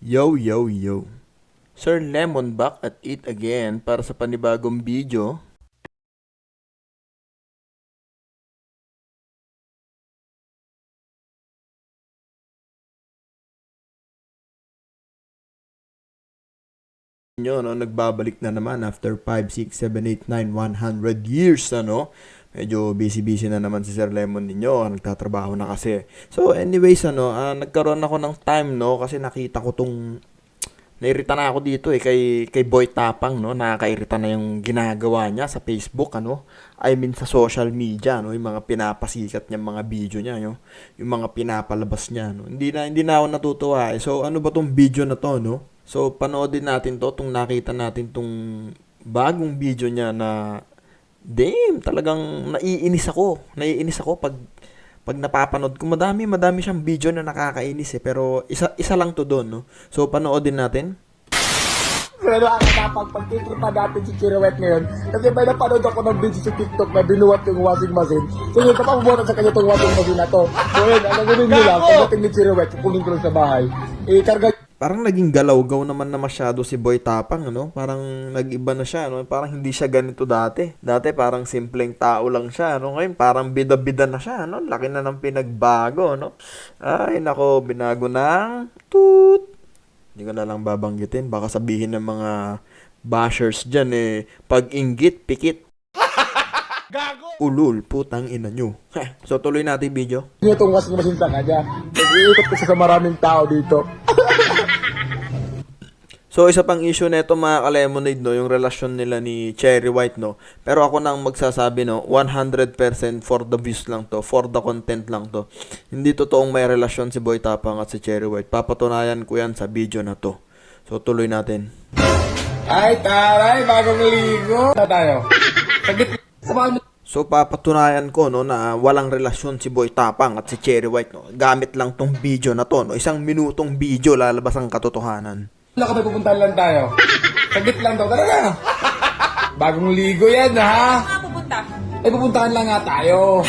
Yo, yo, yo. Sir Lemon back at it again para sa panibagong video. Nyo, no, nagbabalik na naman after 5, 6, 7, 8, 9, 100 years, ano? Medyo busy-busy na naman si Sir Lemon ninyo, nagtatrabaho na kasi. So anyways, nagkaroon ako ng time, no, kasi nakita ko tong nairita na ako dito kay Boy Tapang, no. Nakakairita na yung ginagawa niya sa Facebook, ano. I mean sa social media, no, yung mga pinapasikat niya mga video niya, no. Yung mga pinapalabas niya, no. Hindi na ako natutuwa. So ano ba tong video na to, no? So panoodin natin to, tong nakita natin tong bagong video niya na damn, talagang naiinis ako pag napapanood ko. Madami siyang video na nakakainis pero isa lang to doon, no. So panoodin natin. Pero ang nakapagpagtitripa natin si Chiruet ngayon, kasi may napanood ako ng video sa TikTok na binuwat yung washing machine. So yun, kapabubunan sa kanya itong washing machine na to. So yun, ang gagawin nyo lang, pagdating ni Chiruet, kukunin ko lang sa bahay. Ikarga Parang naging galaw-gaw naman na masyado si Boy Tapang, no? Parang nag-iba na siya, no? Parang hindi siya ganito dati. Dati parang simpleng tao lang siya, no? Ngayon parang bida-bida na siya, no? Laki na ng pinagbago, no? Ay, nako, binago ng toot. Hindi ko na lang babanggitin. Baka sabihin ng mga bashers dyan, pag-inggit, pikit. Ulul, putang ina nyo. So, tuloy natin video. nyo itong washing machine sa kanya. Nag-iikot kasi sa maraming tao dito. So, isa pang issue nito mga ka-lemonade, no, yung relasyon nila ni Cherry White, no. Pero ako nang magsasabi, no, 100% for the views lang to, for the content lang to. Hindi totoong may relasyon si Boy Tapang at si Cherry White. Papatunayan ko yan sa video na to. So, tuloy natin. Ay, taray, bagong ligo. Na tayo. Saglit. Samahan mo. So, papatunayan ko, no, na walang relasyon si Boy Tapang at si Cherry White, no. Gamit lang tong video na to, no. Isang minutong video lalabas ang katotohanan. Wala ka may pupuntahan lang tayo. Saglit lang daw, tara na. Bagong ligo yan, ha? Saan ka pupunta? Ay, pupuntahan lang nga tayo.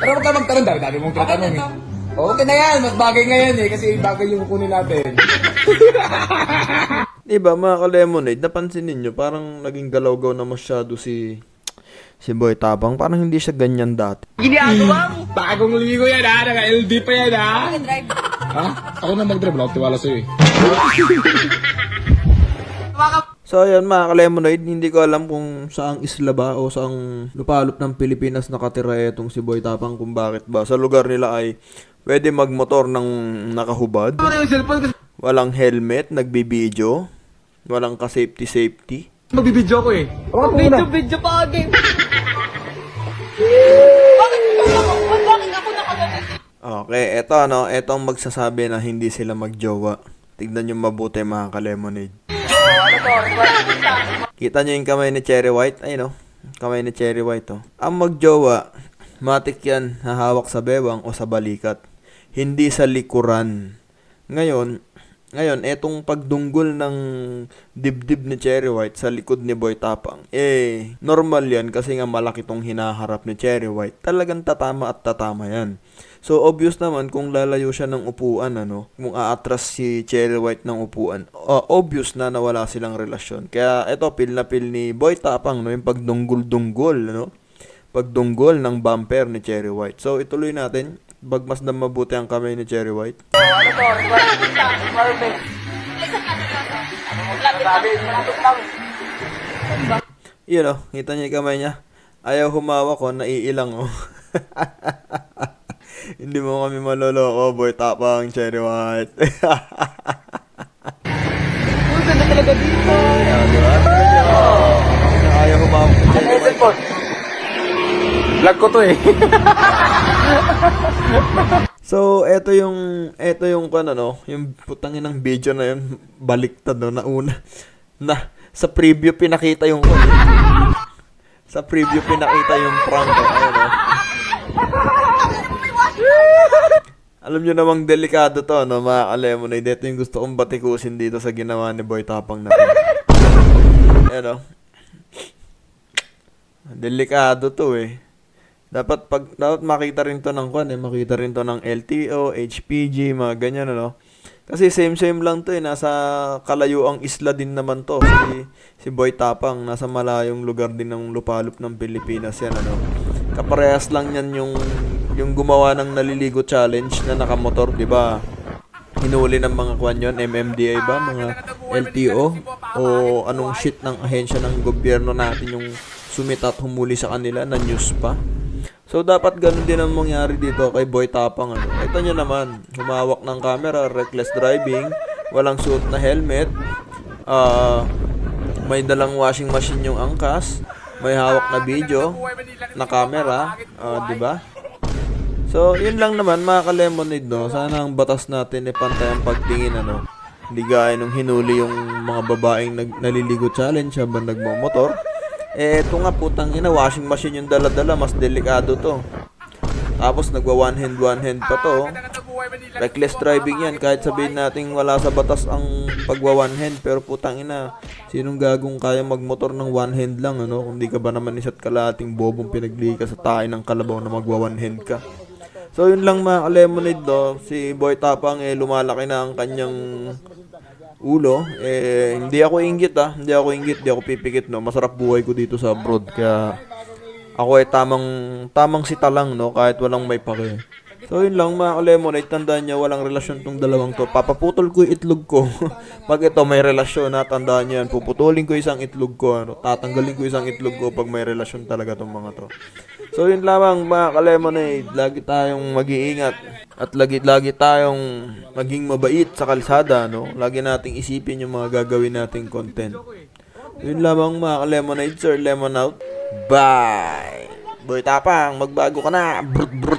Pero huwag ka magtanong, dami mong tatanong eh. Okay na yan, mas bagay nga yan eh, kasi bagay yung kukunin natin. Diba mga ka-lemonade, napansin ninyo, parang naging galaw-gaw na masyado si Boy Tapang. Parang hindi siya ganyan dati. Ginagawa mo. Bagong ligo yan ha, naka-LD pa yan ha. Drive. Ha? Ako na mag-drive, wala akong tiwala sa'yo eh. So ayun mga ka-lemonade, hindi ko alam kung saang isla ba o saang lupalop ng Pilipinas nakatira itong si Boy Tapang, kung bakit ba sa lugar nila ay pwede magmotor ng nakahubad, walang helmet, nagbibideo, walang ka-safety. Magbibidyo ko eh. Huwag mo muna. Video pa again. Bakit ako nakagalit? Okay, eto ang magsasabi na hindi sila magjowa. Tignan nyo mabuti mga ka-lemonade. Kita nyo yung kamay ni Cherry White? Ayun, no? Kamay ni Cherry White, oh. Ang magjowa, matik yan, hahawak sa bewang o sa balikat. Hindi sa likuran. Ngayon, etong pagdunggol ng dibdib ni Cherry White sa likod ni Boy Tapang, normal yan kasi nga malaki tong hinaharap ni Cherry White. Talagang tatama at tatama yan. So, obvious naman kung lalayo siya ng upuan, kung aatras si Cherry White ng upuan, obvious na nawala silang relasyon. Kaya, eto, pil na pil ni Boy Tapang, no, yung pagdunggol-dunggol, pagdunggol ng bumper ni Cherry White. So, ituloy natin. Bagmasdan mabuti ang kamay ni Cherry White. Yun, kita niyo yung kamay niya. Ayaw humawak, naiilang, Hindi mo kami maloloko, Boy Tapang, Cherry White. Pusa na talaga dito. Ayaw humawak ni Cherry White. Vlog ko to eh. So, eto yung yung putangin ng video na yun, baliktad, nauna. Sa preview pinakita yung sa preview pinakita yung prank, ayun, Alam nyo namang delikado to, mga ka-lemonade. Ito yung gusto kong batikusin dito sa ginawa ni Boy Tapang na to. Ayun, delikado to Dapat makita rin to ng makita rin to ng LTO, HPG, mga ganyan, Kasi same lang to eh. Nasa kalayuang isla din naman to. Si Boy Tapang, nasa malayong lugar din ng lupalop ng Pilipinas yan, ano. Kaparehas lang yan yung gumawa ng naliligo challenge na nakamotor, di ba? Hinuli ng mga kwan yun, MMDA ba? Mga LTO? O anong shit ng ahensya ng gobyerno natin yung sumita at humuli sa kanila na news pa? So, dapat ganun din ang mangyari dito kay Boy Tapang. Ano. Ito nyo naman, humawak ng camera, reckless driving, walang suot na helmet, may dalang washing machine yung angkas, may hawak na video, na camera, di ba? So, yun lang naman mga ka-lemonade, no? Sana ang batas natin ay pantay ang pagtingin, ano? Hindi gaya nung hinuli yung mga babaeng naliligo challenge habang nagmamotor. Eto nga putang ina, washing machine yung dala-dala, mas delikado to. Tapos nagwa one hand pa to. Reckless driving yan, kahit sabihin natin wala sa batas ang pagwa one hand, pero putang ina, sinong gagong kaya magmotor ng one hand lang, ano? Kung di ka ba naman isa't kalating bobong pinagli ka sa tayo ng kalabaw na magwa one hand ka. So yun lang mga ka-lemonade, no? Si Boy Tapang lumalaki na ang kanyang ulo. Hindi ako inggit, hindi ako pipikit, no. Masarap buhay ko dito sa abroad, kaya ako ay tamang sita lang, no, kahit walang may pake. So yun lang mga ka-lemonade, tandaan nyo, walang relasyon tong dalawang to. Papaputol ko yung itlog ko. Pag ito may relasyon, tandaan nyo yan, puputulin ko isang itlog ko, ano, tatanggalin ko isang itlog ko pag may relasyon talaga tong mga to. So yun lamang mga ka-lemonade, lagi tayong mag-iingat at lagi tayong maging mabait sa kalsada, no? Lagi nating isipin yung mga gagawin nating content. Yun lamang mga ka-lemonade, Sir Lemon out. Bye! Boy Tapang, magbago ka na. Brr, brr.